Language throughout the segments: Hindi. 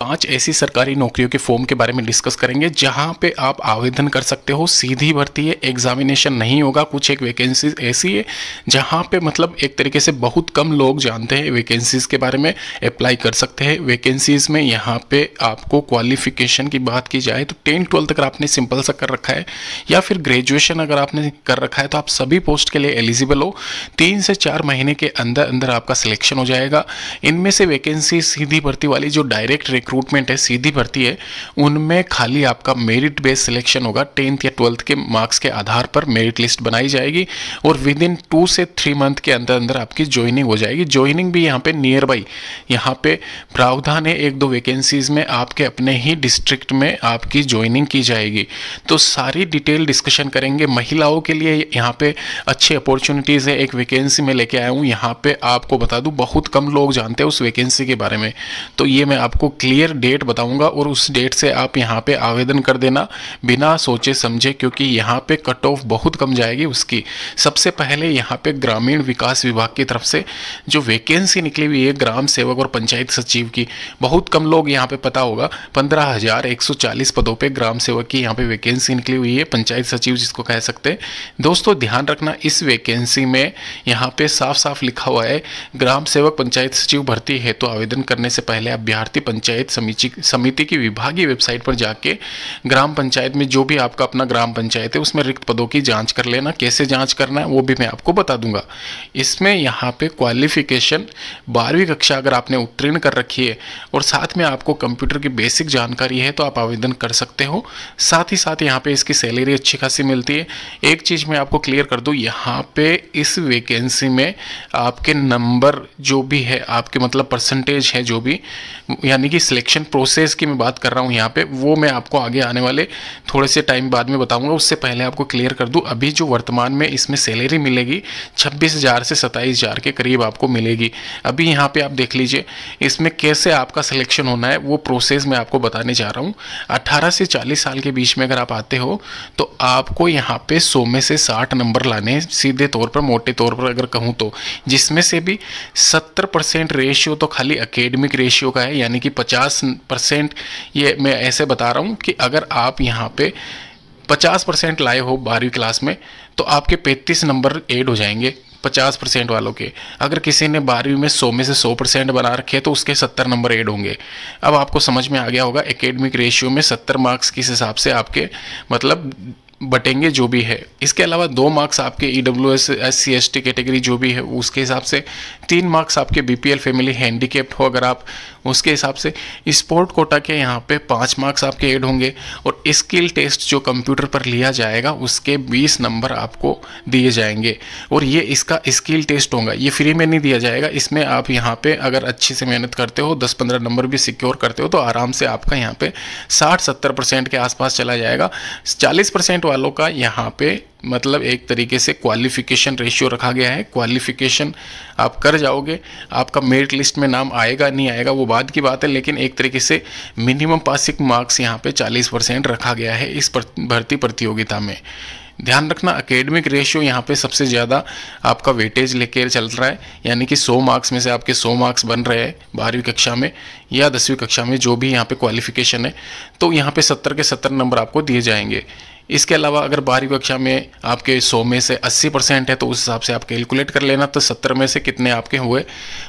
5 ऐसी सरकारी नौकरियों के फॉर्म के बारे में डिस्कस करेंगे जहां पे आप आवेदन कर सकते हो। सीधी भर्ती है, एग्जामिनेशन नहीं होगा। कुछ एक वैकेंसीज ऐसी है जहां पे मतलब एक तरीके से बहुत कम लोग जानते हैं वैकेंसीज के बारे में, अप्लाई कर सकते हैं। वैकेंसीज में यहाँ पे आपको क्वालिफिकेशन की बात की जाए तो 10-12 अगर आपने सिंपल सा कर रखा है या फिर ग्रेजुएशन अगर आपने कर रखा है तो आप सभी पोस्ट के लिए एलिजिबल हो। 3 से 4 महीने के अंदर अंदर आपका सिलेक्शन हो जाएगा। इनमें से वैकेंसी सीधी भर्ती वाली जो डायरेक्ट रिक्रूटमेंट है, सीधी भर्ती है, उनमें खाली आपका मेरिट बेस्ड सिलेक्शन होगा। 10th या 12th के मार्क्स के आधार पर मेरिट लिस्ट बनाई जाएगी और विद इन 2 से 3 मंथ के अंदर अंदर आपकी ज्वाइनिंग हो जाएगी। ज्वाइनिंग भी यहाँ पे नियर बाई यहाँ पे प्रावधान है, 1-2 वैकेंसीज में आपके अपने ही डिस्ट्रिक्ट में आपकी ज्वाइनिंग की जाएगी। तो सारी डिटेल डिस्कशन करेंगे। महिलाओं के लिए यहाँ पे अच्छी अपॉर्चुनिटीज़ है। एक वैकेंसी में लेके आया हूँ, यहाँ पे आपको बता दूँ बहुत कम लोग जानते हैं उस वैकेंसी के बारे में, तो ये मैं आपको क्लियर डेट बताऊंगा और उस डेट से आप यहाँ पे आवेदन कर देना बिना सोचे समझे, क्योंकि यहाँ पे कट ऑफ बहुत कम जाएगी उसकी। सबसे पहले यहाँ पे ग्रामीण विकास विभाग की तरफ से जो वैकेंसी निकली हुई है ग्राम सेवक और पंचायत सचिव की, बहुत कम लोग यहाँ पे पता होगा, 15,140 पदों पे ग्राम सेवक की यहाँ पे वैकेंसी निकली हुई है, पंचायत सचिव जिसको कह सकते हैं। दोस्तों ध्यान रखना, इस वैकेंसी में यहाँ पे साफ साफ लिखा हुआ है ग्राम सेवक पंचायत सचिव भर्ती है। तो आवेदन करने से पहले अभ्यर्थी पंचायत समिति की विभागीय वेबसाइट पर जाके ग्राम पंचायत में जो भी आपका अपना ग्राम पंचायत है उसमें रिक्त पदों की जांच कर लेना। कैसे जांच करना है वो भी मैं आपको बता दूंगा। इसमें यहाँ पे क्वालिफिकेशन 12वीं कक्षा अगर आपने उत्तीर्ण कर रखी है और साथ में आपको कंप्यूटर की बेसिक जानकारी है तो आप आवेदन कर सकते हो। साथ ही साथ यहाँ पे इसकी सैलरी अच्छी खासी मिलती है। एक चीज़ मैं आपको क्लियर कर दूँ, यहाँ पे इस वैकेंसी में आपके नंबर जो भी है, आपके मतलब परसेंटेज है जो भी, यानी कि सिलेक्शन प्रोसेस की मैं बात कर रहा हूँ यहाँ पे, वो मैं आपको आगे आने वाले थोड़े से टाइम बाद में बताऊंगा। उससे पहले आपको क्लियर कर दूँ, अभी जो वर्तमान में इसमें सैलरी मिलेगी 26,000 से 27,000 के करीब आपको मिलेगी। अभी यहाँ पे आप देख लीजिए इसमें कैसे आपका सिलेक्शन होना है वो प्रोसेस मैं आपको बताने जा रहा हूँ। 18 से 40 साल के बीच में अगर आप आते हो तो आपको यहाँ पे 100 में से 60 नंबर लाने हैं, सीधे तौर पर मोटे तौर पर अगर कहूँ तो, जिसमें से भी 70% रेशियो तो खाली एकेडमिक रेशियो का है, यानी कि 50%। ये मैं ऐसे बता रहा हूँ कि अगर आप यहाँ पे 50% लाए हो 12वीं क्लास में तो आपके 35 नंबर ऐड हो जाएंगे 50% वालों के। अगर किसी ने 12वीं में 100 में से 100% बना रखे तो उसके 70 नंबर ऐड होंगे। अब आपको समझ में आ गया होगा, एकेडमिक रेशियो में 70 मार्क्स किस हिसाब से आपके मतलब बटेंगे जो भी है। इसके अलावा 2 मार्क्स आपके EWS SC ST कैटेगरी जो भी है उसके हिसाब से, 3 मार्क्स आपके BPL फैमिली हैंडीकेप्ड हो अगर आप, उसके हिसाब से। स्पोर्ट कोटा के यहाँ पे 5 मार्क्स आपके ऐड होंगे और स्किल टेस्ट जो कंप्यूटर पर लिया जाएगा उसके 20 नंबर आपको दिए जाएंगे। और ये इसका स्किल टेस्ट होगा, ये फ्री में नहीं दिया जाएगा। इसमें आप यहाँ पे अगर अच्छे से मेहनत करते हो, 10-15 नंबर भी सिक्योर करते हो तो आराम से आपका यहाँ पे 60-70% के आसपास चला जाएगा। 40% वालों का यहाँ पे मतलब एक तरीके से क्वालिफिकेशन रेशियो रखा गया है। क्वालिफिकेशन आप कर जाओगे, आपका मेरिट लिस्ट में नाम आएगा नहीं आएगा वो बाद की बात है, लेकिन एक तरीके से मिनिमम पासिंग मार्क्स यहाँ पे 40% रखा गया है इस भर्ती प्रतियोगिता में। ध्यान रखना, एकेडमिक रेशियो यहाँ पे सबसे ज़्यादा आपका वेटेज लेके चल रहा है, यानी कि 100 मार्क्स में से आपके 100 मार्क्स बन रहे हैं 12वीं कक्षा में या 10वीं कक्षा में जो भी यहाँ पे क्वालिफिकेशन है, तो यहाँ पे 70 के 70 नंबर आपको दिए जाएंगे। इसके अलावा अगर 12वीं कक्षा में आपके 100 में से 80% है तो उस हिसाब से आप कैलकुलेट कर लेना तो 70 में से कितने आपके हुए,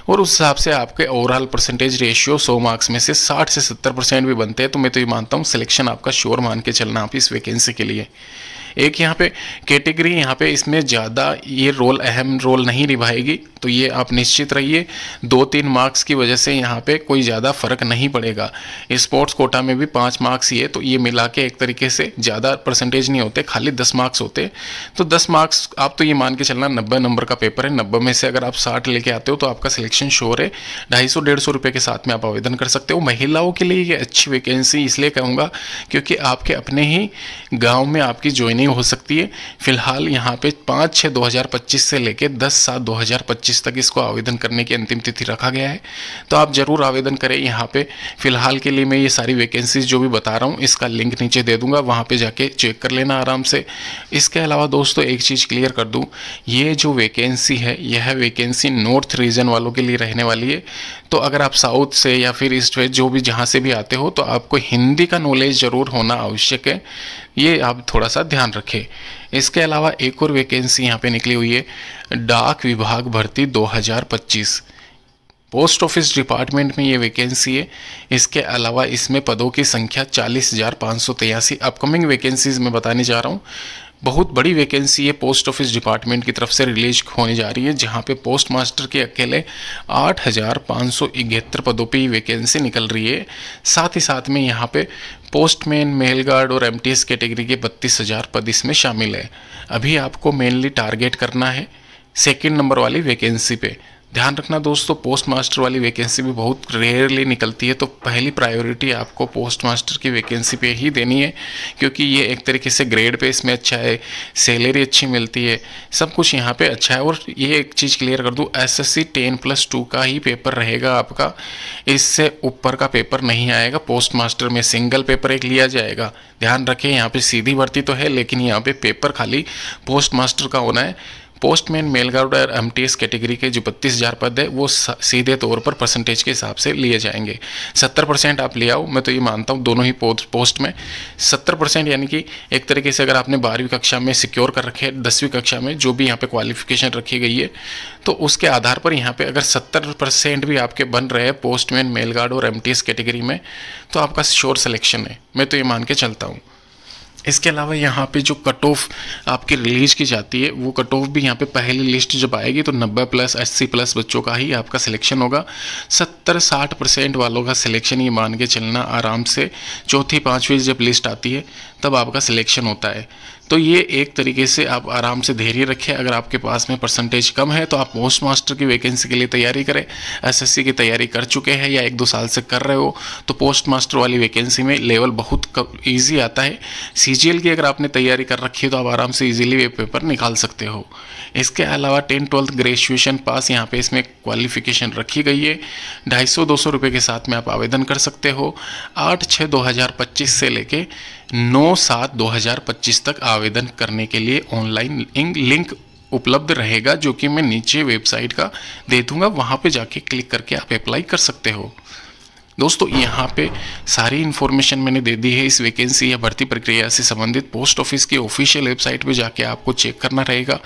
और उस हिसाब से आपके ओवरऑल परसेंटेज रेशियो 100 मार्क्स में से 60 से 70% भी बनते हैं। तो मैं तो ये मानता हूँ सिलेक्शन आपका श्योर मान के चलना आप इस वैकेंसी के लिए। एक यहाँ पे कैटेगरी यहाँ पे इसमें ज़्यादा ये रोल अहम रोल नहीं निभाएगी, तो ये आप निश्चित रहिए। 2-3 मार्क्स की वजह से यहाँ पे कोई ज़्यादा फर्क नहीं पड़ेगा। स्पोर्ट्स कोटा में भी 5 मार्क्स ही है, तो ये मिला के एक तरीके से ज़्यादा परसेंटेज नहीं होते, खाली 10 मार्क्स होते। तो 10 मार्क्स आप तो ये मान के चलना 90 नंबर का पेपर है, 90 में से अगर आप 60 लेके आते हो तो आपका सिलेक्शन श्योर है। 250-150 रुपये के साथ में आप आवेदन कर सकते हो। महिलाओं के लिए ये अच्छी वैकेंसी इसलिए कहूँगा क्योंकि आपके अपने ही गाँव में आपकी ज्वाइनिंग रिन्यू हो सकती है। फिलहाल यहाँ पे 5/6/2025 से लेकर 10/7/2025 तक इसको आवेदन करने की अंतिम तिथि रखा गया है। तो आप जरूर आवेदन करें। यहाँ पे फिलहाल के लिए मैं ये सारी वैकेंसीज जो भी बता रहा हूँ इसका लिंक नीचे दे दूंगा, वहाँ पे जाके चेक कर लेना आराम से। इसके अलावा दोस्तों एक चीज़ क्लियर कर दूँ, ये जो वैकेंसी है यह वैकेंसी नॉर्थ रीजन वालों के लिए रहने वाली है। तो अगर आप साउथ से या फिर ईस्ट वेस्ट जो भी जहाँ से भी आते हो तो आपको हिंदी का नॉलेज ज़रूर होना आवश्यक है, ये आप थोड़ा सा ध्यान रखें। इसके अलावा एक और वैकेंसी यहाँ पे निकली हुई है, डाक विभाग भर्ती 2025, पोस्ट ऑफिस डिपार्टमेंट में ये वैकेंसी है। इसके अलावा इसमें पदों की संख्या 40,583 अपकमिंग वैकेंसीज में बताने जा रहा हूँ। बहुत बड़ी वैकेंसी है पोस्ट ऑफिस डिपार्टमेंट की तरफ से रिलीज होने जा रही है, जहां पे पोस्ट मास्टर के अकेले 8,571 पदों पे ही वैकेंसी निकल रही है। साथ ही साथ में यहाँ पे पोस्टमैन, मेल गार्ड और एमटीएस कैटेगरी के 32,000 पद इसमें शामिल है। अभी आपको मेनली टारगेट करना है सेकेंड नंबर वाली वैकेंसी पे। ध्यान रखना दोस्तों, पोस्ट मास्टर वाली वैकेंसी भी बहुत रेयरली निकलती है, तो पहली प्रायोरिटी आपको पोस्ट मास्टर की वैकेंसी पे ही देनी है, क्योंकि ये एक तरीके से ग्रेड पे इसमें अच्छा है, सैलरी अच्छी मिलती है, सब कुछ यहाँ पे अच्छा है। और ये एक चीज़ क्लियर कर दूँ, SSC 10+2 का ही पेपर रहेगा आपका, इससे ऊपर का पेपर नहीं आएगा। पोस्ट मास्टर में सिंगल पेपर एक लिया जाएगा। ध्यान रखें, यहाँ पे सीधी भर्ती तो है, लेकिन यहाँ पे पेपर खाली पोस्ट मास्टर का होना है। पोस्टमैन, मेल गार्ड और एमटीएस कैटेगरी के जो 32,000 पद है वो सीधे तौर पर परसेंटेज के हिसाब से लिए जाएंगे। 70% आप ले आओ, मैं तो ये मानता हूँ दोनों ही पोस्ट में 70%, यानी कि एक तरीके से अगर आपने 12वीं कक्षा में सिक्योर कर रखे है, 10वीं कक्षा में जो भी यहाँ पे क्वालिफिकेशन रखी गई है, तो उसके आधार पर यहाँ पे अगर 70% भी आपके बन रहे हैं पोस्टमैन, मेल गार्ड और एमटीएस कैटेगरी में, तो आपका श्योर सिलेक्शन है, मैं तो ये मान के चलता हूँ। इसके अलावा यहाँ पे जो कट ऑफ आपकी रिलीज की जाती है, वो कट ऑफ भी यहाँ पे पहली लिस्ट जब आएगी तो 90+, 80+ बच्चों का ही आपका सिलेक्शन होगा। 70-60% वालों का सिलेक्शन ये मान के चलना आराम से। चौथी 5वीं जब लिस्ट आती है तब आपका सिलेक्शन होता है। तो ये एक तरीके से आप आराम से धैर्य रखें। अगर आपके पास में परसेंटेज कम है तो आप पोस्ट मास्टर की वैकेंसी के लिए तैयारी करें। SSC की तैयारी कर चुके हैं या 1-2 साल से कर रहे हो तो पोस्ट मास्टर वाली वैकेंसी में लेवल बहुत ईजी आता है। CGL की अगर आपने तैयारी कर रखी है तो आप आराम से ईजिली ये पेपर निकाल सकते हो। इसके अलावा 10th-12th ग्रेजुएशन पास यहाँ पे इसमें क्वालिफिकेशन रखी गई है। 250-200 रुपये के साथ में आप आवेदन कर सकते हो। 8/6/2025 से लेके 9/7/2025 तक आवेदन करने के लिए ऑनलाइन लिंक उपलब्ध रहेगा, जो कि मैं नीचे वेबसाइट का दे दूंगा, वहाँ पे जाके क्लिक करके आप अप्लाई कर सकते हो। दोस्तों यहाँ पे सारी इन्फॉर्मेशन मैंने दे दी है इस वैकेंसी या भर्ती प्रक्रिया से संबंधित। पोस्ट ऑफिस की ऑफिशियल वेबसाइट पे जाके आपको चेक करना रहेगा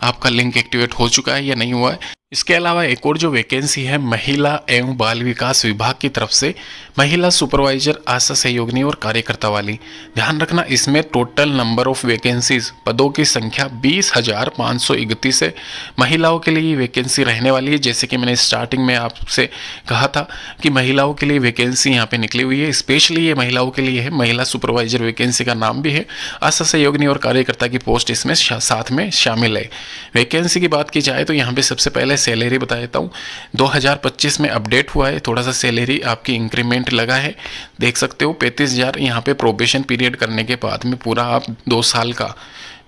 आपका लिंक एक्टिवेट हो चुका है या नहीं हुआ है। इसके अलावा एक और जो वैकेंसी है महिला एवं बाल विकास विभाग की तरफ से महिला सुपरवाइजर, आशा सहयोगिनी और कार्यकर्ता वाली। ध्यान रखना, इसमें टोटल नंबर ऑफ वैकेंसीज, पदों की संख्या 20,531 है। महिलाओं के लिए वैकेंसी रहने वाली है। जैसे कि मैंने स्टार्टिंग में आपसे कहा था कि महिलाओं के लिए वैकेंसी यहाँ पे निकली हुई है, स्पेशली ये महिलाओं के लिए है। महिला सुपरवाइजर वैकेंसी का नाम भी है। आशा सहयोगिनी और कार्यकर्ता की पोस्ट इसमें साथ में शामिल है। वैकेंसी की बात की जाए तो यहाँ पे सबसे पहले सैलरी बता देता हूँ। 2025 में अपडेट हुआ है, थोड़ा सा सैलरी आपकी इंक्रीमेंट लगा है, देख सकते हो। 35,000 यहाँ पे प्रोबेशन पीरियड करने के बाद में पूरा आप 2 साल का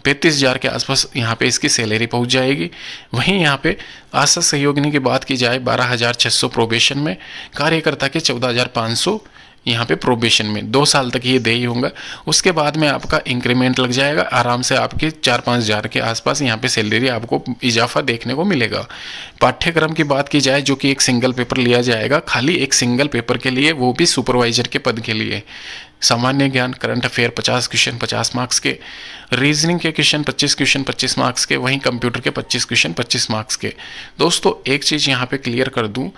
35,000 के आसपास यहाँ पे इसकी सैलरी पहुँच जाएगी। वहीं यहाँ पे आशा सहयोगिनी की बात की जाए 12,600 प्रोबेशन में, कार्यकर्ता के 14,500 यहाँ पे प्रोबेशन में 2 साल तक ये दे ही होंगे। उसके बाद में आपका इंक्रीमेंट लग जाएगा, आराम से आपके 4-5 हज़ार के आसपास यहाँ पे सैलरी आपको इजाफा देखने को मिलेगा। पाठ्यक्रम की बात की जाए, जो कि एक सिंगल पेपर लिया जाएगा, खाली एक सिंगल पेपर के लिए, वो भी सुपरवाइजर के पद के लिए। सामान्य ज्ञान, करंट अफेयर 50 क्वेश्चन 50 मार्क्स के, रीजनिंग के क्वेश्चन 25 क्वेश्चन 25 मार्क्स के, वहीं कंप्यूटर के 25 क्वेश्चन 25 मार्क्स के। दोस्तों एक चीज़ यहाँ पे क्लियर कर दूँ,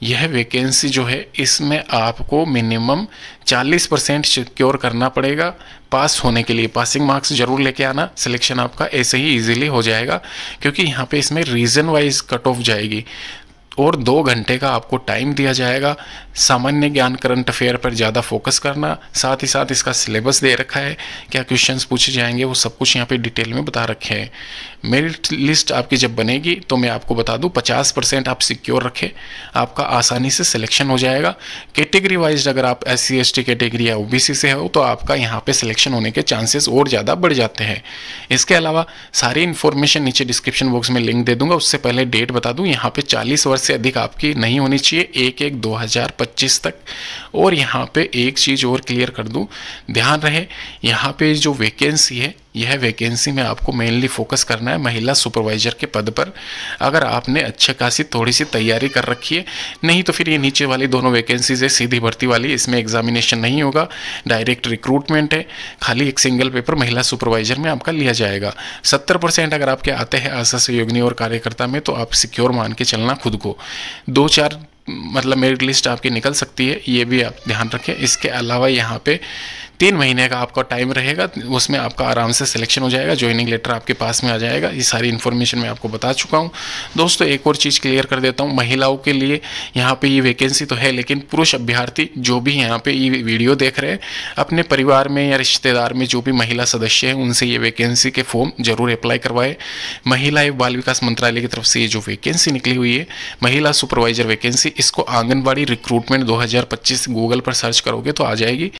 यह वैकेंसी जो है इसमें आपको मिनिमम 40% सिक्योर करना पड़ेगा पास होने के लिए। पासिंग मार्क्स जरूर लेके आना, सिलेक्शन आपका ऐसे ही इजीली हो जाएगा, क्योंकि यहाँ पे इसमें रीजन वाइज कट ऑफ जाएगी और 2 घंटे का आपको टाइम दिया जाएगा। सामान्य ज्ञान करंट अफेयर पर ज़्यादा फोकस करना, साथ ही साथ इसका सिलेबस दे रखा है, क्या क्वेश्चंस पूछे जाएंगे वो सब कुछ यहाँ पे डिटेल में बता रखे हैं। मेरिट लिस्ट आपकी जब बनेगी तो मैं आपको बता दूं 50% आप सिक्योर रखें, आपका आसानी से सिलेक्शन हो जाएगा। कैटेगरी वाइज अगर आप SC ST कैटेगरी या OBC से हो तो आपका यहाँ पे सिलेक्शन होने के चांसेस और ज़्यादा बढ़ जाते हैं। इसके अलावा सारी इन्फॉर्मेशन नीचे डिस्क्रिप्शन बॉक्स में लिंक दे दूंगा। उससे पहले डेट बता दूं, यहाँ पे 40 वर्ष से अधिक आपकी नहीं होनी चाहिए 1/1/2025 तक। और यहाँ पे एक चीज़ और क्लियर कर दूं, ध्यान रहे यहाँ पे जो वैकेंसी है यह वैकेंसी में आपको मेनली फोकस करना है महिला सुपरवाइजर के पद पर। अगर आपने अच्छे खासी थोड़ी सी तैयारी कर रखी है, नहीं तो फिर ये नीचे वाली दोनों वैकेंसीज है सीधी भर्ती वाली, इसमें एग्जामिनेशन नहीं होगा, डायरेक्ट रिक्रूटमेंट है, खाली एक सिंगल पेपर महिला सुपरवाइजर में आपका लिया जाएगा। 70% अगर आपके आते हैं आशा सहयोगिनी और कार्यकर्ता में तो आप सिक्योर मान के चलना खुद को। 2-4 मतलब मेरिट लिस्ट आपकी निकल सकती है, ये भी आप ध्यान रखें। इसके अलावा यहाँ पे 3 महीने का आपका टाइम रहेगा, उसमें आपका आराम से सिलेक्शन हो जाएगा, ज्वाइनिंग लेटर आपके पास में आ जाएगा। ये सारी इन्फॉर्मेशन मैं आपको बता चुका हूँ। दोस्तों एक और चीज़ क्लियर कर देता हूँ, महिलाओं के लिए यहाँ पे ये वैकेंसी तो है, लेकिन पुरुष अभ्यर्थी जो भी यहाँ पे ये वीडियो देख रहे हैं अपने परिवार में या रिश्तेदार में जो भी महिला सदस्य हैं उनसे ये वैकेंसी के फॉर्म जरूर अप्लाई करवाए। महिला एवं बाल विकास मंत्रालय की तरफ से ये जो वैकेंसी निकली हुई है महिला सुपरवाइजर वैकेंसी, इसको आंगनबाड़ी रिक्रूटमेंट 2025 गूगल पर सर्च करोगे तो आ जाएगी।